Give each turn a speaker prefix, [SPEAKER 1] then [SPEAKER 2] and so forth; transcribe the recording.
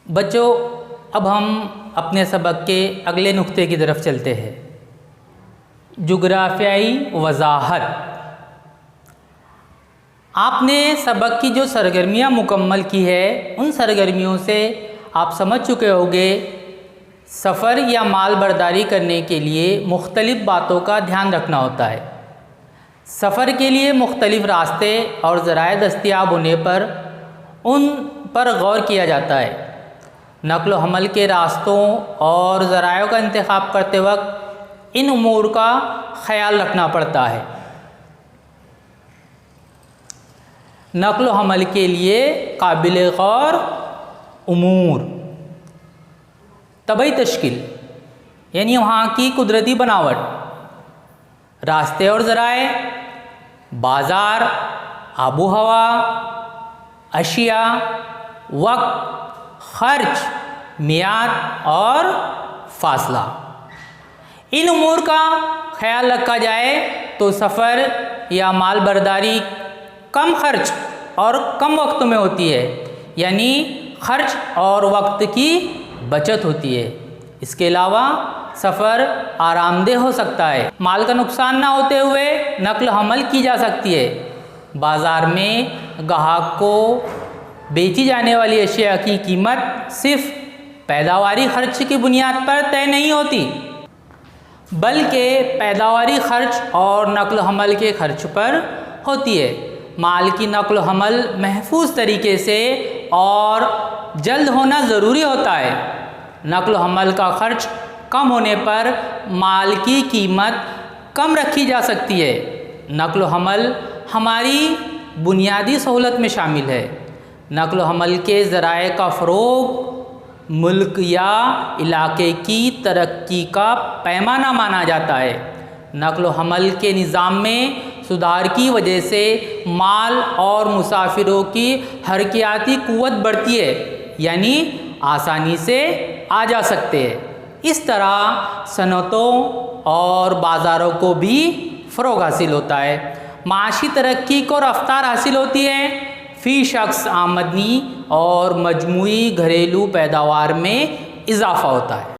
[SPEAKER 1] بچوں، اب ہم اپنے سبق کے اگلے نقطے کی طرف چلتے ہیں۔ جغرافیائی وضاحت۔ آپ نے سبق کی جو سرگرمیاں مکمل کی ہے، ان سرگرمیوں سے آپ سمجھ چکے ہوگے سفر یا مال برداری کرنے کے لیے مختلف باتوں کا دھیان رکھنا ہوتا ہے۔ سفر کے لیے مختلف راستے اور ذرائع دستیاب ہونے پر ان پر غور کیا جاتا ہے۔ نقل و حمل کے راستوں اور ذرائع کا انتخاب کرتے وقت ان امور کا خیال رکھنا پڑتا ہے۔ نقل و حمل کے لیے قابل غور امور: طبعی تشکیل یعنی وہاں کی قدرتی بناوٹ، راستے اور ذرائع، بازار، آب و ہوا، اشیاء، وقت، خرچ، میعاد اور فاصلہ۔ ان امور کا خیال رکھا جائے تو سفر یا مال برداری کم خرچ اور کم وقت میں ہوتی ہے، یعنی خرچ اور وقت کی بچت ہوتی ہے۔ اس کے علاوہ سفر آرام دہ ہو سکتا ہے، مال کا نقصان نہ ہوتے ہوئے نقل و حمل کی جا سکتی ہے۔ بازار میں گاہک کو بیچی جانے والی اشیاء کی قیمت صرف پیداواری خرچ کی بنیاد پر طے نہیں ہوتی، بلکہ پیداواری خرچ اور نقل و حمل کے خرچ پر ہوتی ہے۔ مال کی نقل و حمل محفوظ طریقے سے اور جلد ہونا ضروری ہوتا ہے۔ نقل و حمل کا خرچ کم ہونے پر مال کی قیمت کم رکھی جا سکتی ہے۔ نقل و حمل ہماری بنیادی سہولت میں شامل ہے۔ نقل و حمل کے ذرائع کا فروغ ملک یا علاقے کی ترقی کا پیمانہ مانا جاتا ہے۔ نقل و حمل کے نظام میں سدھار کی وجہ سے مال اور مسافروں کی حرکیاتی قوت بڑھتی ہے، یعنی آسانی سے آ جا سکتے ہیں۔ اس طرح صنعتوں اور بازاروں کو بھی فروغ حاصل ہوتا ہے، معاشی ترقی کو رفتار حاصل ہوتی ہے، فی شخص آمدنی اور مجموعی گھریلو پیداوار میں اضافہ ہوتا ہے۔